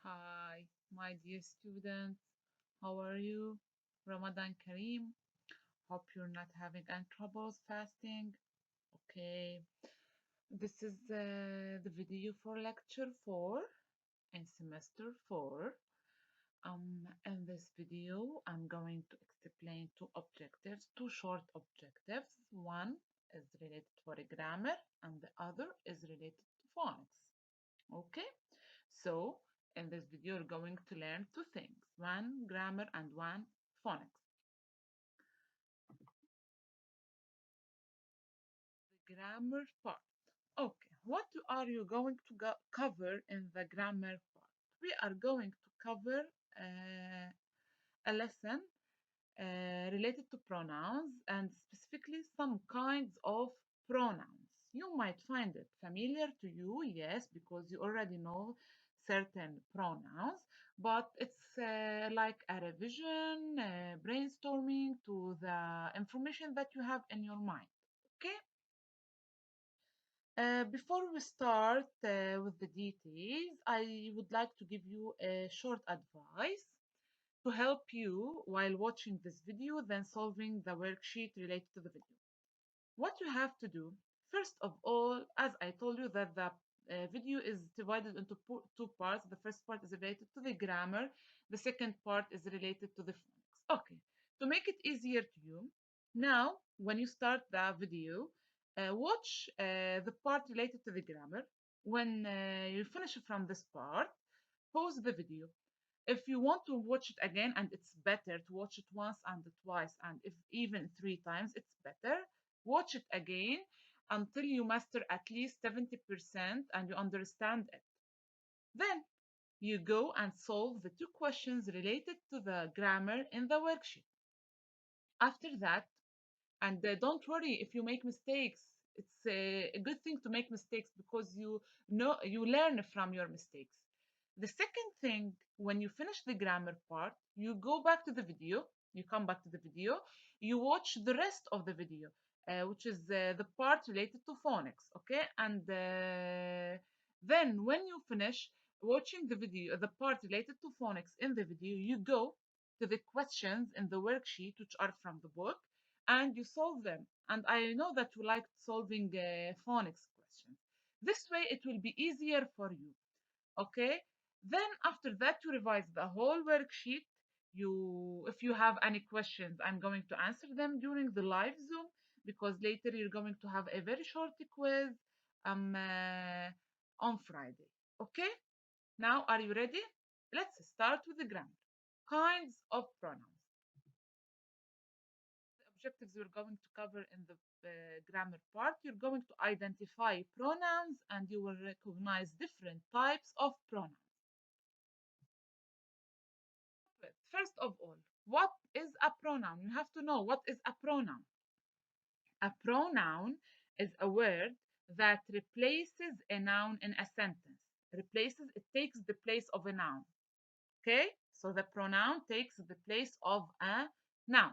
Hi, my dear students. How are you? Ramadan Kareem. Hope you're not having any troubles fasting. Okay, this is the video for lecture 4 in semester 4. In this video, I'm going to explain two objectives, two short objectives. One is related for grammar and the other is related to phonics. Okay, so in this video, you're going to learn two things, one grammar and one phonics. The grammar part. Okay, what are you going to cover in the grammar part? We are going to cover a lesson related to pronouns and specifically some kinds of pronouns. You might find it familiar to you, yes, because you already know certain pronouns, but it's like a revision, brainstorming to the information that you have in your mind. Okay? Before we start with the details, I would like to give you a short advice to help you while watching this video, then solving the worksheet related to the video. What you have to do, first of all, as I told you that the video is divided into two parts. The first part is related to the grammar. The second part is related to the phonics. Okay, to make it easier to you, now when you start the video, watch the part related to the grammar. When you finish from this part, pause the video. If you want to watch it again, and it's better to watch it once and twice, and if even three times, it's better. Watch it again until you master at least 70% and you understand it. Then you go and solve the two questions related to the grammar in the worksheet. After that, and don't worry if you make mistakes. It's a good thing to make mistakes because you know you learn from your mistakes. The second thing, when you finish the grammar part, you go back to the video, you come back to the video, you watch the rest of the video, which is the part related to phonics, okay? And then when you finish watching the video, the part related to phonics in the video, you go to the questions in the worksheet, which are from the book, and you solve them. And I know that you like solving phonics questions. This way, it will be easier for you. Okay, then after that you revise the whole worksheet. If you have any questions, I'm going to answer them during the live Zoom, because later you're going to have a very short quiz on Friday. Okay, now are you ready? Let's start with the grammar. Kinds of pronouns. The objectives we're going to cover in the grammar part, you're going to identify pronouns and you will recognize different types of pronouns. First of all, what is a pronoun? You have to know what is a pronoun. A pronoun is a word that replaces a noun in a sentence. Replaces, it takes the place of a noun. Okay? So the pronoun takes the place of a noun.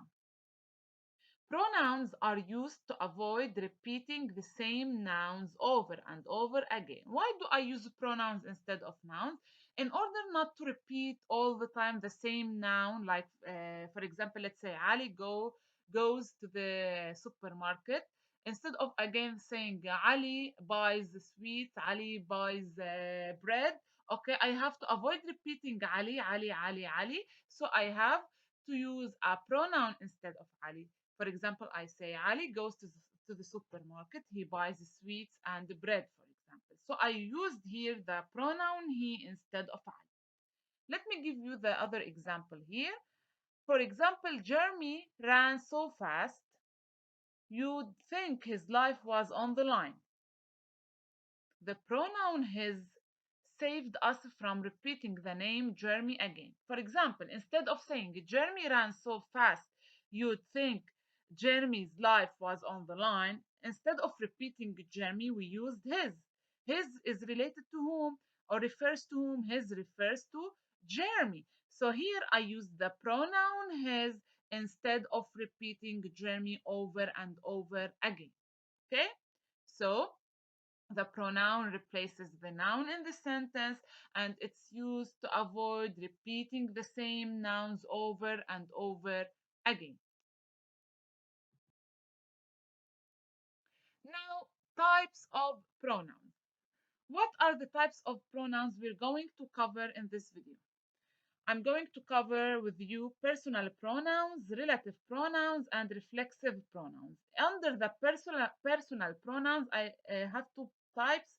Pronouns are used to avoid repeating the same nouns over and over again. Why do I use pronouns instead of nouns? In order not to repeat all the time the same noun, like for example, let's say Ali goes to the supermarket. Instead of again saying Ali buys the sweets, Ali buys bread. Okay, I have to avoid repeating Ali, Ali, Ali, Ali. So I have to use a pronoun instead of Ali. For example, I say Ali goes to the supermarket, he buys sweets and bread, for example. So I used here the pronoun he instead of Ali. Let me give you the other example here. For example, Jeremy ran so fast, you'd think his life was on the line. The pronoun his saved us from repeating the name Jeremy again. For example, instead of saying Jeremy ran so fast, you'd think Jeremy's life was on the line. Instead of repeating Jeremy, we used his. His is related to whom or refers to whom? His refers to Jeremy. So here I use the pronoun his instead of repeating Jeremy over and over again. Okay? So The pronoun replaces the noun in the sentence, and it's used to avoid repeating the same nouns over and over again. Now, types of pronouns. What are the types of pronouns we're going to cover in this video? I'm going to cover with you personal pronouns, relative pronouns, and reflexive pronouns. Under the personal pronouns, I have two types: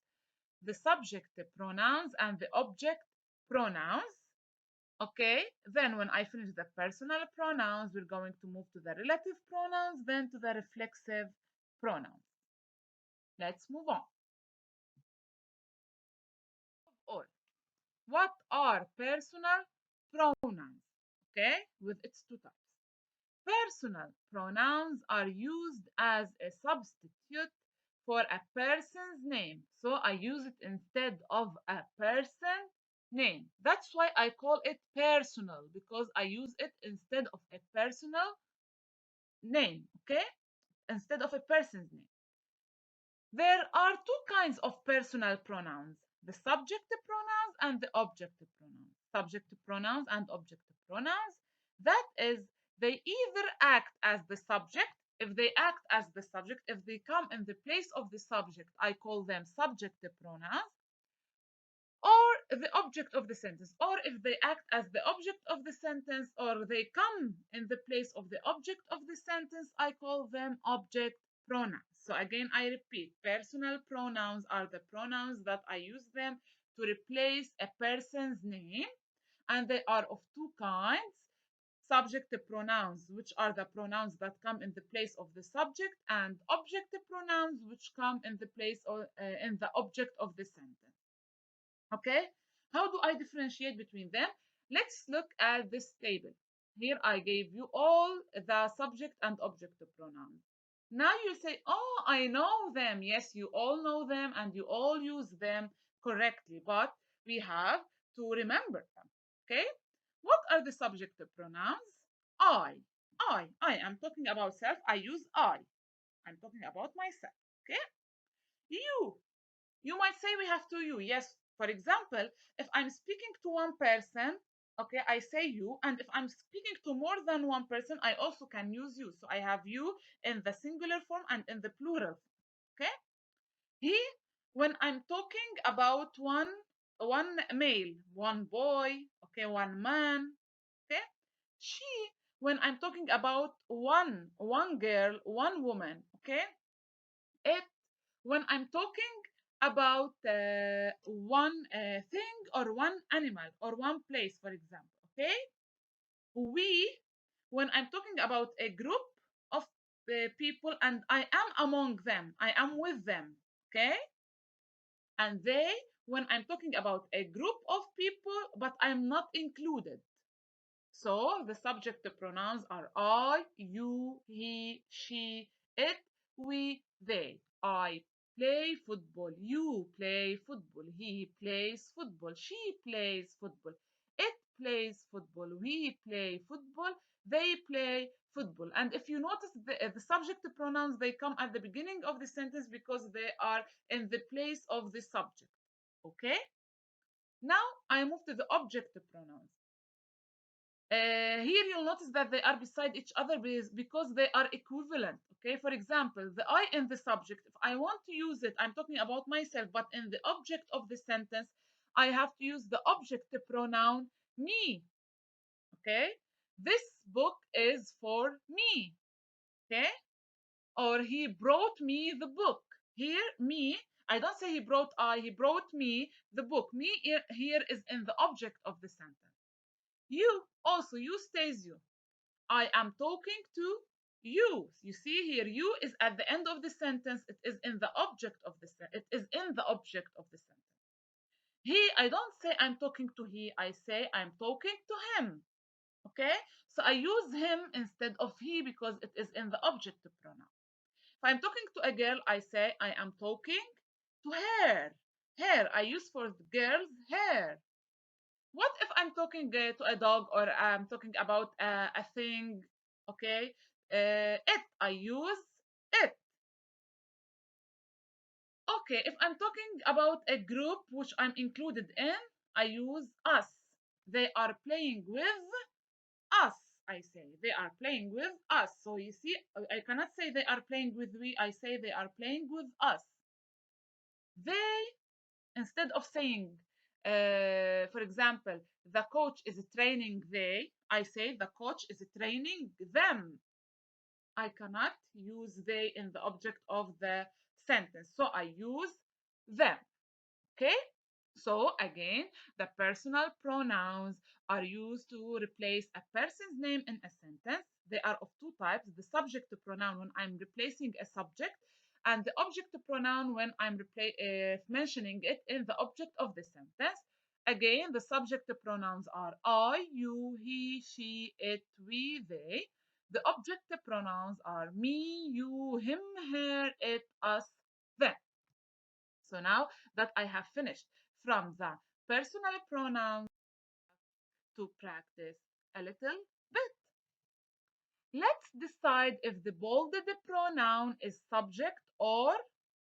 the subject pronouns and the object pronouns. Okay, then when I finish the personal pronouns, we're going to move to the relative pronouns, then to the reflexive pronouns. Let's move on. All. What are personal pronouns? Okay, with its two types. Personal pronouns are used as a substitute for a person's name. So I use it instead of a person name. That's why I call it personal, because I use it instead of a personal name, okay? Instead of a person's name. There are two kinds of personal pronouns: the subjective pronouns and the objective pronouns. Subjective pronouns and objective pronouns. That is, they either act as the subject. If they act as the subject, if they come in the place of the subject, I call them subjective pronouns, or the object of the sentence. Or if they act as the object of the sentence, or they come in the place of the object of the sentence, I call them object pronouns. So again, I repeat, personal pronouns are the pronouns that I use them to replace a person's name, and they are of two kinds: subjective pronouns, which are the pronouns that come in the place of the subject, and objective pronouns, which come in the place of in the object of the sentence. Okay, how do I differentiate between them? Let's look at this table. Here I gave you all the subject and object pronouns. Now you say, oh, I know them. Yes, you all know them and you all use them correctly, but we have to remember them. Okay, what are the subject pronouns? I, I am talking about self. I use I. I'm talking about myself. Okay, you, you might say we have two you. Yes, for example, if I'm speaking to one person, okay, I say you, and if I'm speaking to more than one person, I also can use you. So I have you in the singular form and in the plural. Okay, he, when I'm talking about one male, one boy, okay, one man. Okay, she, when I'm talking about one girl, one woman. Okay, it, when I'm talking about one thing or one animal or one place, for example. Okay, we, when I'm talking about a group of people and I am among them, I am with them. Okay, and they, when I'm talking about a group of people but I'm not included. So the subject pronouns are I, you, he, she, it, we, they. I play football. You play football. He plays football. She plays football. It plays football. We play football. They play football. And if you notice, the subject pronouns, they come at the beginning of the sentence because they are in the place of the subject. Okay? Now I move to the object pronouns. Here you'll notice that they are beside each other because they are equivalent. Okay, for example, the I in the subject, if I want to use it, I'm talking about myself, but in the object of the sentence, I have to use the object pronoun me. Okay, this book is for me. Okay, or he brought me the book. Here, me, I don't say he brought I, he brought me the book. Me here is in the object of the sentence. You, also, you stays you. I am talking to you. You see here, you is at the end of the sentence. It is in the object of the sentence. It is in the object of the sentence. He, I don't say I'm talking to he. I say I'm talking to him. Okay? So I use him instead of he because it is in the object pronoun. If I'm talking to a girl, I say I am talking to her. Hair, I use for the girl's hair. What if I'm talking to a dog or I'm talking about a thing? Okay, it, I use it. Okay, if I'm talking about a group which I'm included in, I use us. They are playing with us. I say they are playing with us. So you see, I cannot say they are playing with we. I say they are playing with us. They, instead of saying, for example, the coach is training they, I say the coach is training them. I cannot use they in the object of the sentence. So I use them. Okay? So again, the personal pronouns are used to replace a person's name in a sentence. They are of two types: the subject pronoun when I'm replacing a subject, and the object pronoun when I'm mentioning it in the object of the sentence. Again, the subject pronouns are I, you, he, she, it, we, they. The object pronouns are me, you, him, her, it, us, them. So now that I have finished from the personal pronouns to practice a little bit. Let's decide if the bolded pronoun is subject or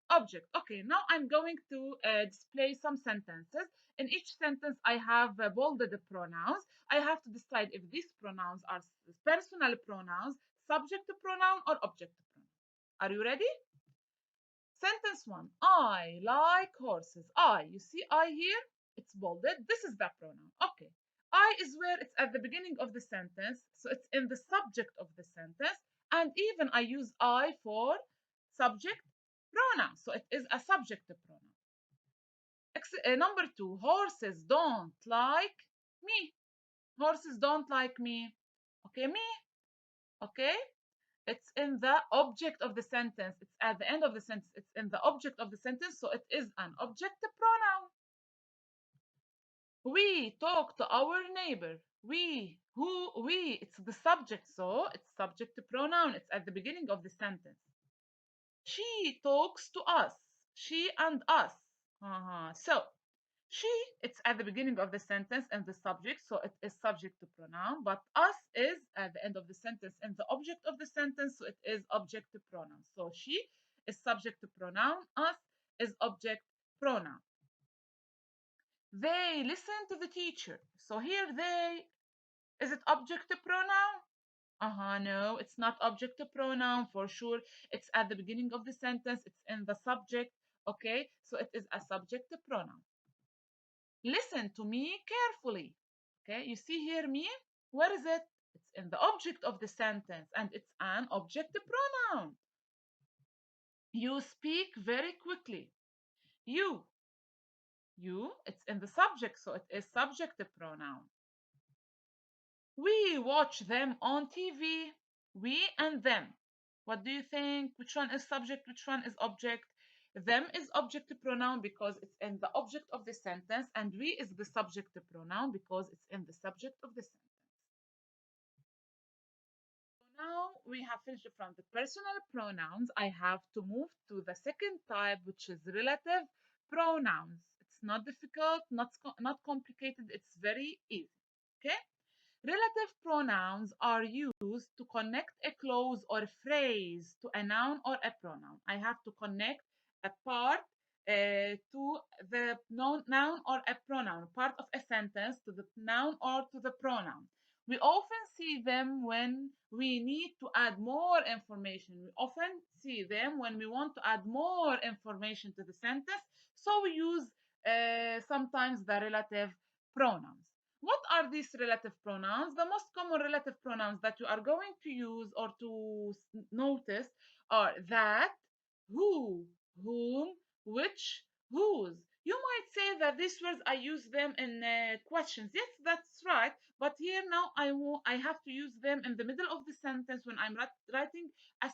object. Okay, now I'm going to display some sentences. In each sentence, I have bolded pronouns. I have to decide if these pronouns are personal pronouns, subject pronoun, or object pronoun. Are you ready? Sentence one, I like horses. I, you see I here? It's bolded. This is the pronoun. Okay. I is where it's at the beginning of the sentence, so it's in the subject of the sentence. And even I use I for subject pronoun, so it is a subject pronoun. Number two, horses don't like me. Horses don't like me. Okay, me. Okay. It's in the object of the sentence. It's at the end of the sentence. It's in the object of the sentence, so it is an object pronoun. We talk to our neighbor. We, who, we. It's the subject, so it's subject pronoun. It's at the beginning of the sentence. She talks to us. She and us. So she, it's at the beginning of the sentence and the subject, so it is subject to pronoun, but us is at the end of the sentence and the object of the sentence, so it is object to pronoun. So she is subject to pronoun, us is object pronoun. They listen to the teacher. So here they, is it object to pronoun? No, it's not object to pronoun for sure. It's at the beginning of the sentence, it's in the subject, okay? So it is a subject to pronoun. Listen to me carefully. Okay, you see here me? Where is it? It's in the object of the sentence and it's an object pronoun. You speak very quickly. You, it's in the subject, so it is subject pronoun. We watch them on TV. We and them. What do you think? Which one is subject? Which one is object? Them is object pronoun because it's in the object of the sentence, and we is the subject pronoun because it's in the subject of the sentence. So now we have finished from the personal pronouns. I have to move to the second type, which is relative pronouns. It's not difficult, not complicated. It's very easy. Okay. Relative pronouns are used to connect a clause or a phrase to a noun or a pronoun. I have to connect a part to the noun or a pronoun, part of a sentence to the noun or to the pronoun. We often see them when we need to add more information. We often see them when we want to add more information to the sentence. So we use sometimes the relative pronouns. What are these relative pronouns? The most common relative pronouns that you are going to use or to notice are that, who, whom, which, whose. You might say that these words I use them in questions. Yes, that's right. But here now I have to use them in the middle of the sentence when I'm writing a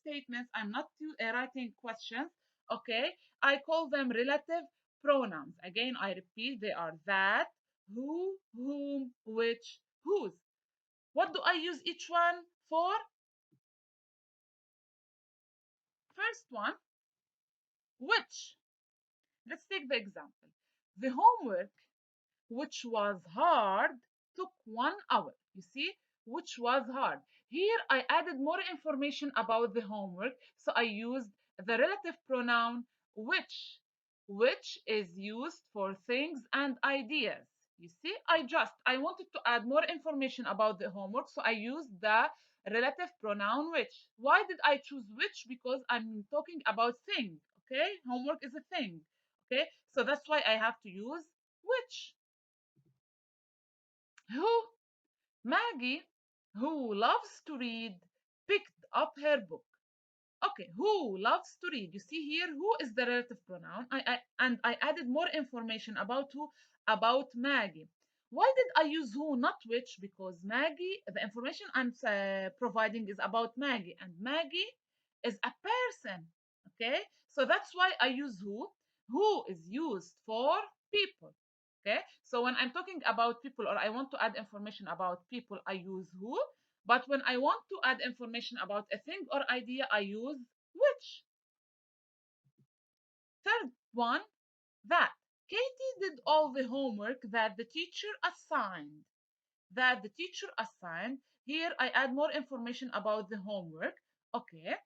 statement. I'm not writing questions. Okay, I call them relative pronouns. Again, I repeat, they are that, who, whom, which, whose. What do I use each one for? First one, which. Let's take the example. The homework, which was hard, took 1 hour. You see, which was hard. Here I added more information about the homework, so I used the relative pronoun which. Which is used for things and ideas. You see, I wanted to add more information about the homework, so I used the relative pronoun which. Why did I choose which? Because I'm talking about thing. Okay, homework is a thing. Okay, so that's why I have to use which. Who? Maggie, who loves to read, picked up her book. Okay, who loves to read? You see here, who is the relative pronoun? And I added more information about who, about Maggie. Why did I use who, not which? Because Maggie, the information I'm providing is about Maggie, and Maggie is a person. Okay, so that's why I use who. Who is used for people. Okay, so when I'm talking about people or I want to add information about people, I use who. But when I want to add information about a thing or idea, I use which. Third one, that. Katie did all the homework that the teacher assigned. That the teacher assigned. Here I add more information about the homework. Okay.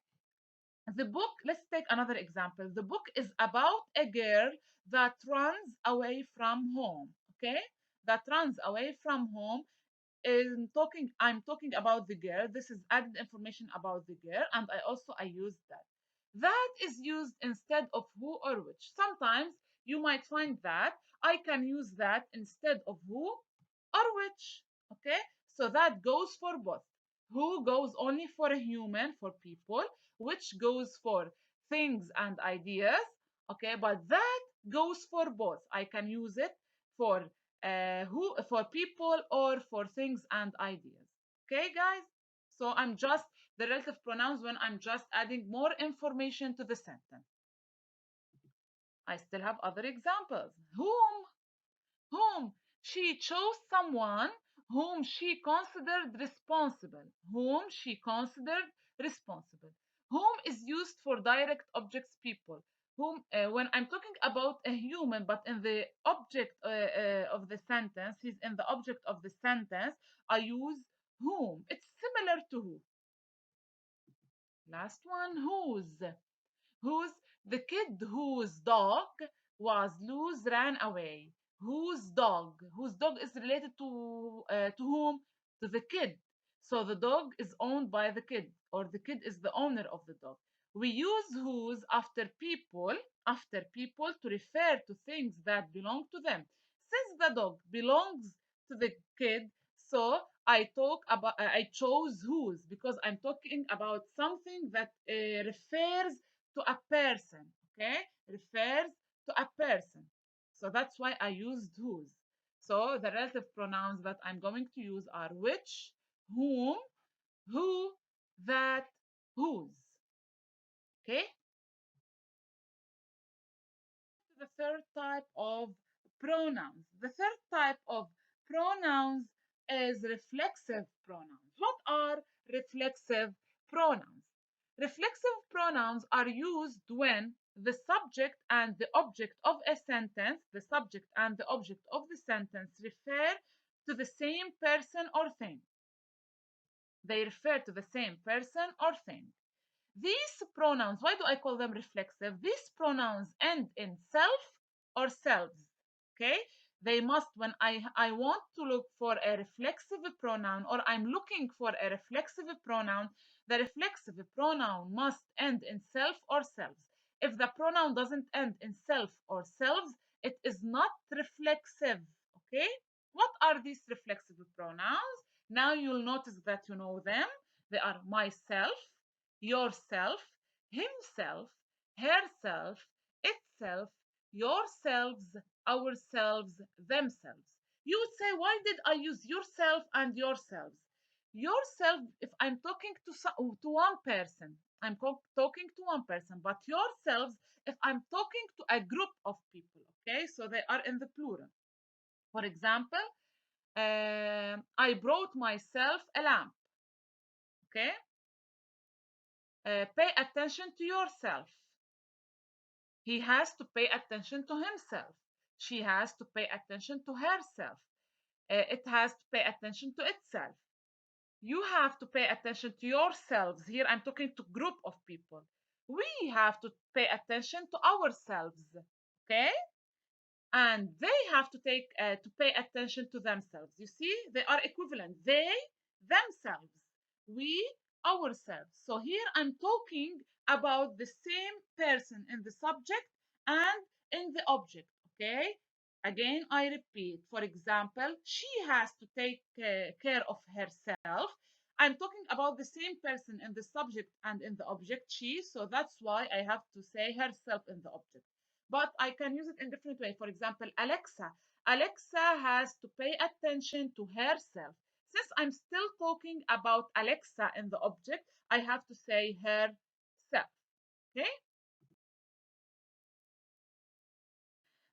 The book, let's take another example. The book is about a girl that runs away from home. Okay. That runs away from home I'm talking about the girl. This is added information about the girl, and I use that. That is used instead of who or which. Sometimes you might find that I can use that instead of who or which. Okay, so that goes for both. Who goes only for a human, for people, which goes for things and ideas. Okay, but that goes for both. I can use it for who, for people or for things and ideas. Okay, guys. So I'm just the relative pronouns when I'm just adding more information to the sentence. I still have other examples. Whom she chose someone whom she considered responsible. Whom she considered responsible. Whom is used for direct objects, people. Whom, when I'm talking about a human, but in the object of the sentence, he's in the object of the sentence, I use whom. It's similar to who. Last one, whose the kid whose dog was loose ran away. Whose dog is related to whom? To the kid. So the dog is owned by the kid, or the kid is the owner of the dog. We use whose after people to refer to things that belong to them. Since the dog belongs to the kid, so I chose whose because I'm talking about something that refers to a person. Okay, refers to a person. So that's why I used whose. So the relative pronouns that I'm going to use are which, whom, who, that, whose. Okay. The third type of pronouns. The third type of pronouns is reflexive pronouns. What are reflexive pronouns? Reflexive pronouns are used when the subject and the object of a sentence, the subject and the object of the sentence refer to the same person or thing. They refer to the same person or thing. These pronouns, why do I call them reflexive? These pronouns end in self or selves. Okay? They must, when I want to look for a reflexive pronoun or I'm looking for a reflexive pronoun, the reflexive pronoun must end in self or selves. If the pronoun doesn't end in self or selves, it is not reflexive. Okay? What are these reflexive pronouns? Now you'll notice that you know them. They are myself, yourself, himself, herself, itself, yourselves, ourselves, themselves. You would say, why did I use yourself and yourselves? Yourself, if I'm talking to one person, talking to one person, but yourselves, if I'm talking to a group of people, okay, so they are in the plural. For example, I brought myself a lamp, okay? Pay attention to yourself. He has to pay attention to himself. She has to pay attention to herself. It has to pay attention to itself. You have to pay attention to yourselves. Here I'm talking to group of people. We have to pay attention to ourselves, okay? And they have to pay attention to themselves. You see, they are equivalent. They, themselves. We, ourselves. So here I'm talking about the same person in the subject and in the object. Okay, again I repeat. For example, she has to take care of herself. I'm talking about the same person in the subject and in the object, she, so that's why I have to say herself in the object, but I can use it in different way. For example, Alexa. Alexa has to pay attention to herself. Since I'm still talking about Alexa in the object, I have to say herself. Okay?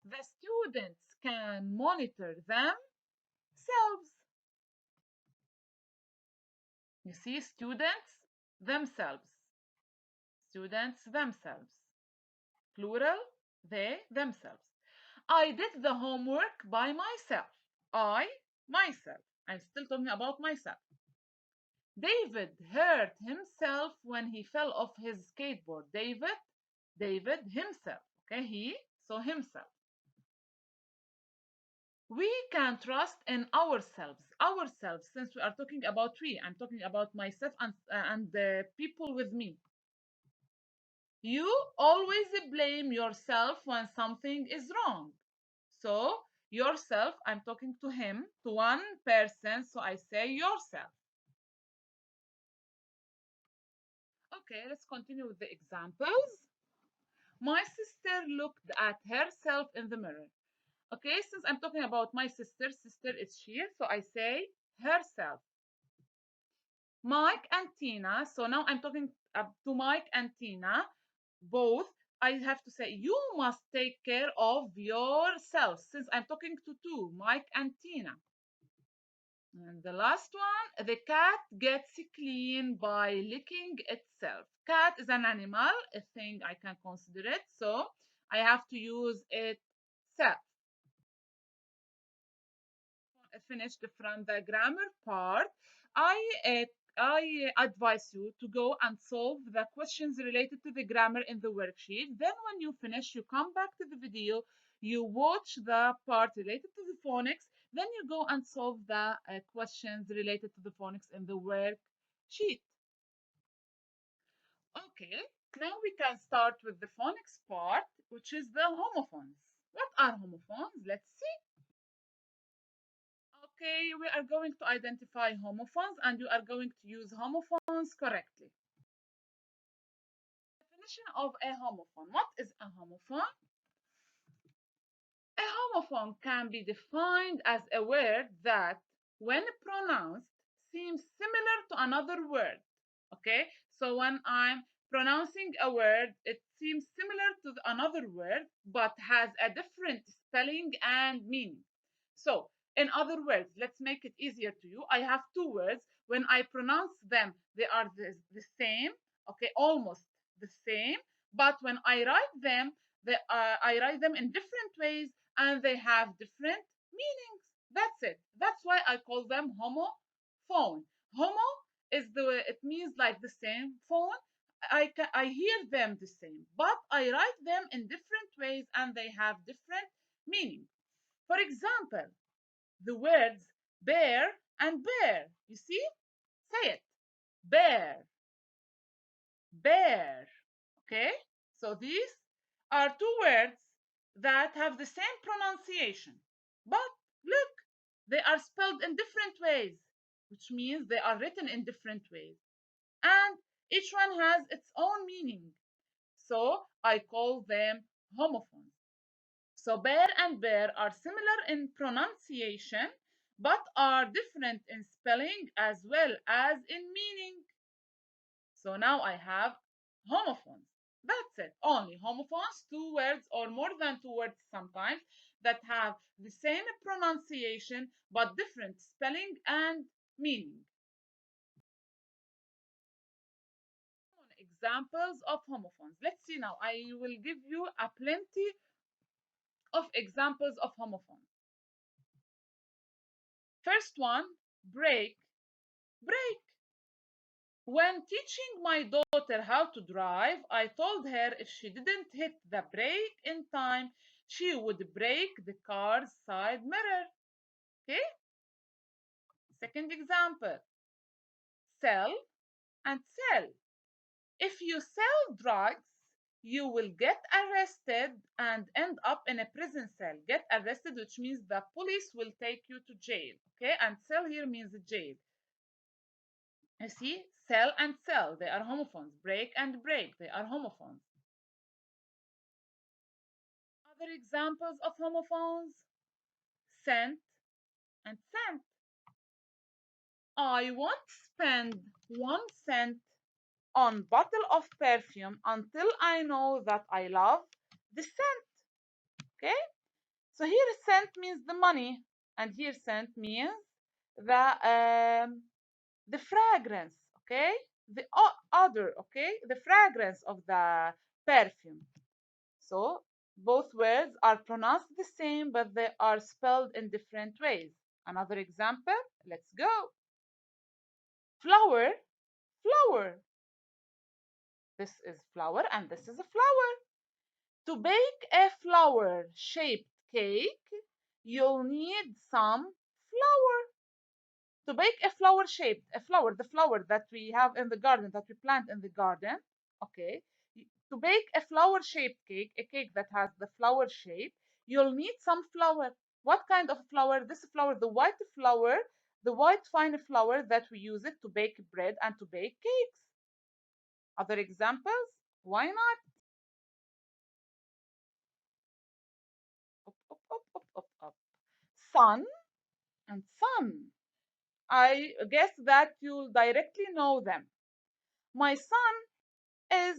The students can monitor themselves. You see, students themselves. Students themselves. Plural, they themselves. I did the homework by myself. I, myself. I'm still talking about myself. David hurt himself when he fell off his skateboard. David himself. Okay, he, so himself. We can trust in ourselves. Ourselves, since we are talking about we, I'm talking about myself and the people with me. You always blame yourself when something is wrong. So, yourself, I'm talking to him, to one person, so I say yourself. Okay, let's continue with the examples. My sister looked at herself in the mirror. Okay, since I'm talking about my sister, sister is she, so I say herself. Mike and Tina, so now I'm talking to Mike and Tina, both. I have to say, you must take care of yourself, since I'm talking to two, Mike and Tina. And the last one, the cat gets clean by licking itself. Cat is an animal, a thing I can consider it, so I have to use itself. Finished from the grammar part, I uh, I advise you to go and solve the questions related to the grammar in the worksheet. Then, when you finish, you come back to the video, you watch the part related to the phonics, then you go and solve the questions related to the phonics in the worksheet. Okay, now we can start with the phonics part, which is the homophones. What are homophones? Let's see. Okay, we are going to identify homophones and you are going to use homophones correctly. Definition of a homophone. What is a homophone? A homophone can be defined as a word that, when pronounced, seems similar to another word. Okay, so when I'm pronouncing a word, it seems similar to another word but has a different spelling and meaning. So, in other words, let's make it easier to you. I have two words. When I pronounce them, they are the same, okay, almost the same. But when I write them, I write them in different ways and they have different meanings. That's it. That's why I call them homophone. Homo is it means like the same. Phone, I hear them the same, but I write them in different ways and they have different meaning. For example, the words bear and bear. You see? Say it. Bear, bear. Okay? So these are two words that have the same pronunciation. But look, they are spelled in different ways, which means they are written in different ways. And each one has its own meaning. So I call them homophones. So bear and bear are similar in pronunciation, but are different in spelling as well as in meaning. So now I have homophones. That's it. Only homophones, two words or more than two words sometimes that have the same pronunciation but different spelling and meaning. Examples of homophones. Let's see now. I will give you a plenty of examples of homophones. First one, break, break. When teaching my daughter how to drive, I told her if she didn't hit the brake in time, she would break the car's side mirror. Okay? Second example, sell and sell. If you sell drugs, you will get arrested and end up in a prison cell. Get arrested, which means the police will take you to jail. Okay? And sell here means jail. You see, sell and sell, they are homophones. Break and break, they are homophones. Other examples of homophones, cent and cent. I won't spend 1 cent on bottle of perfume until I know that I love the scent. Okay? So here cent means the money, and here scent means the fragrance. Okay? The odor. Okay? The fragrance of the perfume. So both words are pronounced the same, but they are spelled in different ways. Another example, let's go. Flower, flower. This is flower and this is a flower. To bake a flower shaped cake, you'll need some flour. To bake a flower shaped, a flower, the flower that we have in the garden, that we plant in the garden, okay? To bake a flower shaped cake, a cake that has the flower shape, you'll need some flour. What kind of flour? This flour, the white flour, the white fine flour that we use it to bake bread and to bake cakes. Other examples? Why not? Up, up, up, up, up, up. Sun and sun. I guess that you'll directly know them. My son is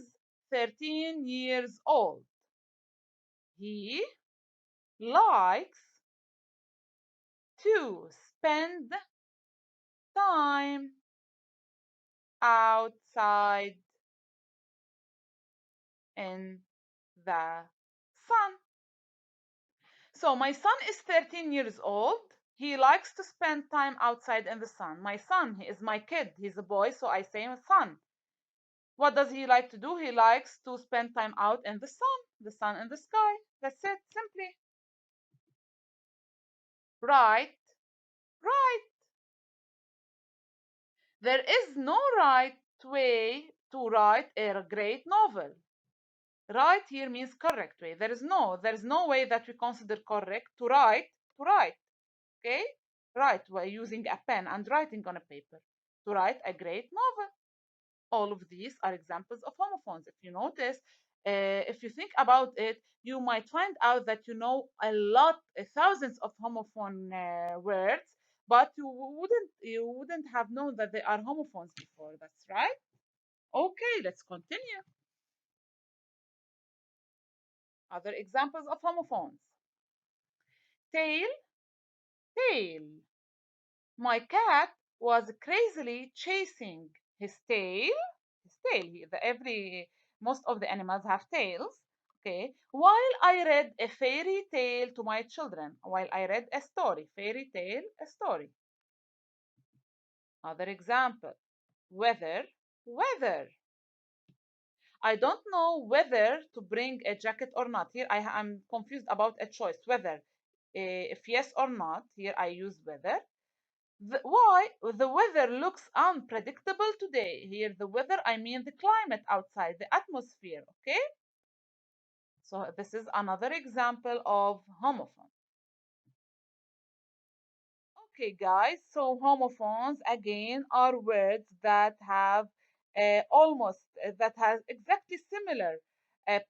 13 years old. He likes to spend time outside in the sun. So my son is 13 years old. He likes to spend time outside in the sun. My son, he is my kid. He's a boy, so I say son. What does he like to do? He likes to spend time out in the sun in the sky. That's it, simply. Right, right. There is no right way to write a great novel. Right here means correct way. There is no way that we consider correct to write. Okay? Write by using a pen and writing on a paper. To write a great novel. All of these are examples of homophones. If you notice, if you think about it, you might find out that you know a lot, thousands of homophone words, but you wouldn't have known that they are homophones before. That's right. Okay, let's continue. Other examples of homophones. Tail, tail. My cat was crazily chasing his tail. His tail. Most of the animals have tails. Okay. While I read a fairy tale to my children. While I read a story. Fairy tale, a story. Other example. Weather, weather. I don't know whether to bring a jacket or not. Here I'm confused about a choice. Whether, if yes or not. Here I use whether. Why? The weather looks unpredictable today. Here, the weather, I mean the climate outside, the atmosphere. Okay? So, this is another example of homophone. Okay, guys, so homophones again are words that have that has exactly similar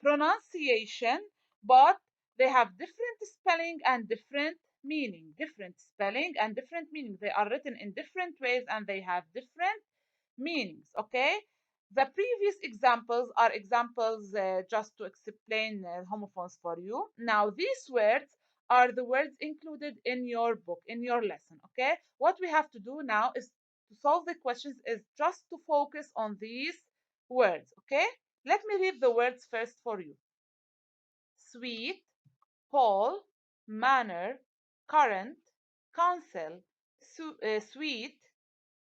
pronunciation, but they have different spelling and different meaning. Different spelling and different meaning. They are written in different ways and they have different meanings. Okay, the previous examples are examples just to explain homophones for you. Now, these words are the words included in your book, in your lesson. Okay, what we have to do now is to solve the questions, is just to focus on these words. Okay, let me read the words first for you. Sweet, Paul, manner, current, counsel, sweet,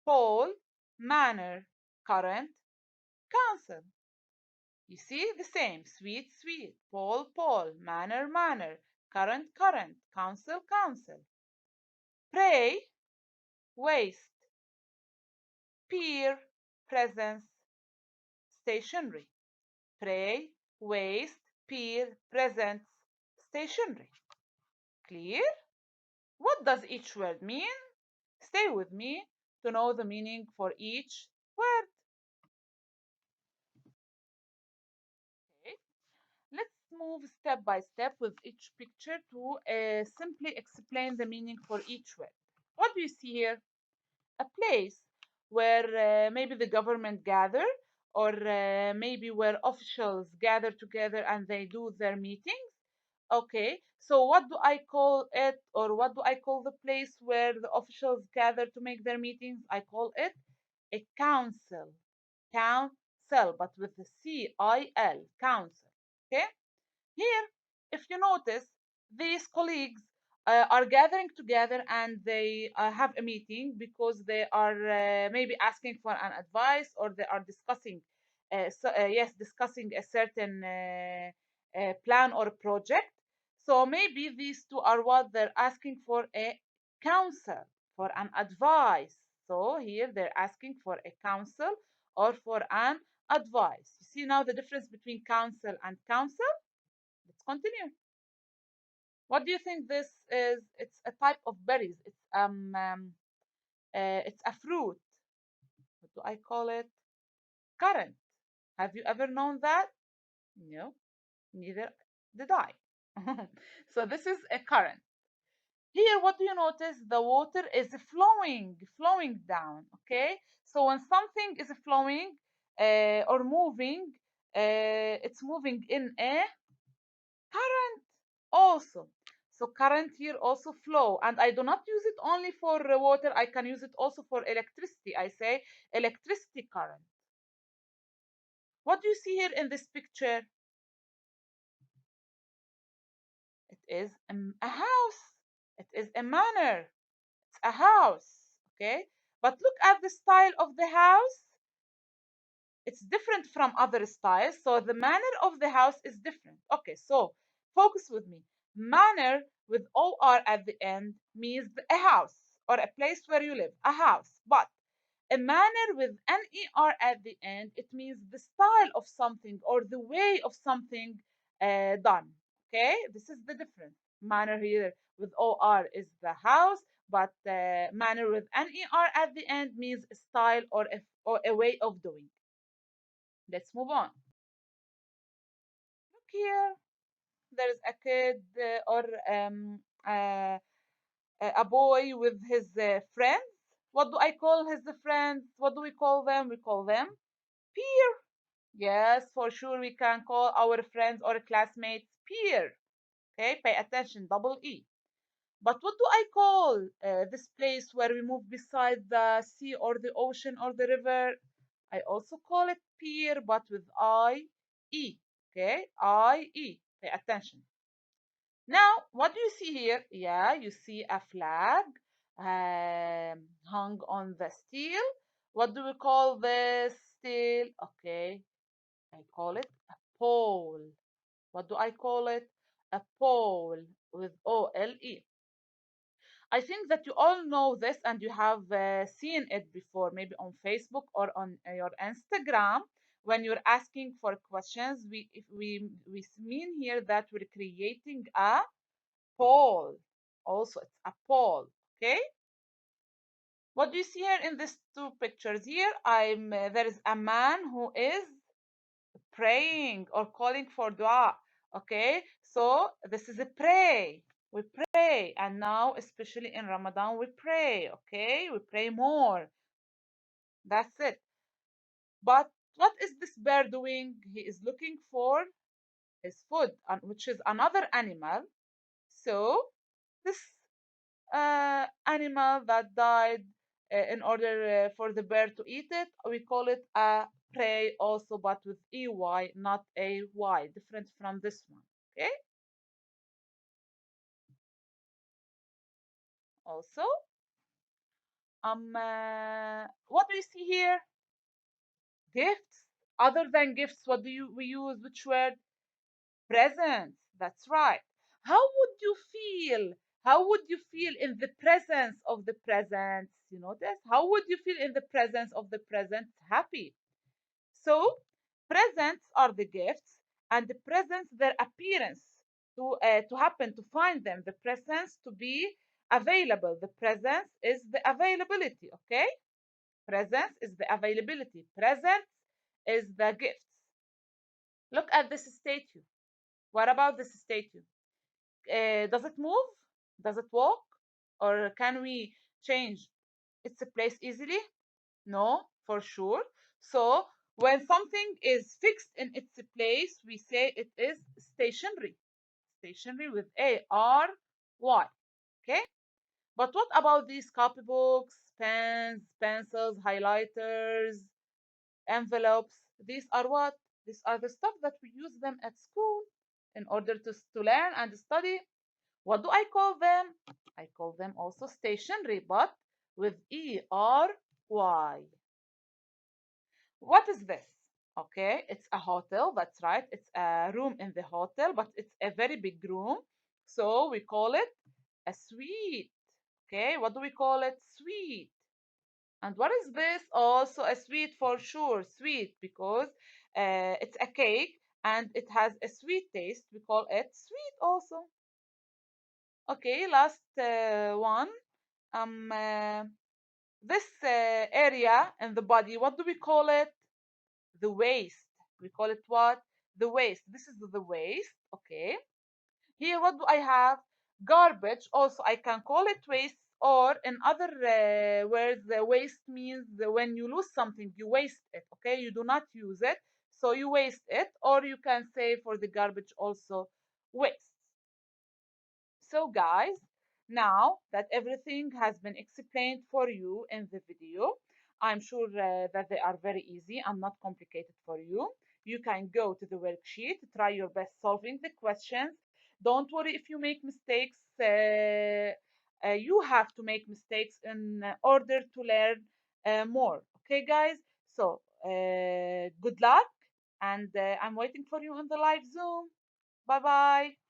Paul, manner, current, council. You see the same, sweet, sweet, pole, pole, manner, manner, current, current, council, council. Pray, waste, peer, presence, stationery. Pray, waste, peer, presence, stationery. Clear? What does each word mean? Stay with me to know the meaning for each word. Okay. Let's move step by step with each picture to simply explain the meaning for each word. What do you see here? A place where maybe the government gather, or maybe where officials gather together and they do their meetings. Okay, so what do I call it, or what do I call the place where the officials gather to make their meetings? I call it a council. Council, but with the CIL, council. Okay, here, if you notice, these colleagues are gathering together and they have a meeting because they are maybe asking for an advice, or they are discussing, yes, discussing a certain plan or project. So maybe these two are what they're asking for, a counsel, for an advice. So here they're asking for a counsel or for an advice. You see now the difference between counsel and counsel? Let's continue. What do you think this is? It's a type of berries. It's a fruit. What do I call it? Currant. Have you ever known that? No, neither did I. So this is a current. Here, what do you notice? The water is flowing down. Okay. So when something is flowing or moving, it's moving in a current also. So current here also flow, and I do not use it only for water. I can use it also for electricity. I say electricity current. What do you see here in this picture? It is a house. It is a manor. It's a house. Okay, but look at the style of the house. It's different from other styles, so the manner of the house is different. Okay, so focus with me. Manor with or at the end means a house or a place where you live, a house. But a manner with ner at the end, it means the style of something or the way of something done. Okay, this is the difference. Manner here with or is the house, but manner with ner at the end means a style or a way of doing. Let's move on. Look here. There's a kid or uh, a boy with his friends. What do I call his friends? What do we call them? We call them peer. Yes, for sure we can call our friends or classmates peer. Okay, pay attention, double E. But what do I call this place where we move beside the sea or the ocean or the river? I also call it pier, but with I-E. Okay, I-E. Pay attention. Now, what do you see here? Yeah, you see a flag hung on the steel. What do we call this steel? Okay, I call it a pole. What do I call it? A pole with O-L-E. I think that you all know this and you have seen it before, maybe on Facebook or on your Instagram. When you're asking for questions, if we mean here that we're creating a poll. Also, it's a poll. Okay. What do you see here in these two pictures? Here, there is a man who is praying or calling for dua. Okay, so this is a pray. We pray, and now, especially in Ramadan, we pray. Okay, we pray more. That's it. But what is this bear doing? He is looking for his food, which is another animal. So this animal that died in order for the bear to eat it, we call it a prey also, but with EY, not a Y, different from this one. Okay. Also, what do you see here? Gifts. Other than gifts, what do we use? Which word? Presents. That's right. How would you feel? How would you feel in the presence of the presents? You notice? How would you feel in the presence of the present? Happy. So, presents are the gifts, and the presents, their appearance to happen, to find them, the presence to be available. The presence is the availability, okay? Presence is the availability. Present is the gifts. Look at this statue. What about this statue? Does it move? Does it walk? Or can we change its place easily? No, for sure. So when something is fixed in its place, we say it is stationary. Stationary with ARY. Okay? But what about these copybooks, pens, pencils, highlighters, envelopes? These are what? These are the stuff that we use them at school in order to learn and study. What do I call them? I call them also stationary, but with ERY. What is this? Okay, it's a hotel. That's right. It's a room in the hotel, but it's a very big room. So we call it a suite. Okay, what do we call it? Suite. And what is this? Also a sweet for sure. Sweet because it's a cake and it has a sweet taste. We call it sweet also. Okay, last one. Um, uh, this area in the body, what do we call it? The waist. We call it what? The waist. This is the waist. Okay. Here, what do I have? Garbage. Also, I can call it waste, or in other words, the waste means when you lose something, you waste it. Okay. You do not use it. So you waste it, or you can say for the garbage also waste. So guys, now that everything has been explained for you in the video, I'm sure that they are very easy and not complicated for you. You can go to the worksheet, try your best solving the questions. Don't worry if you make mistakes. You have to make mistakes in order to learn more. Okay, guys? So, good luck, and I'm waiting for you on the live Zoom. Bye bye.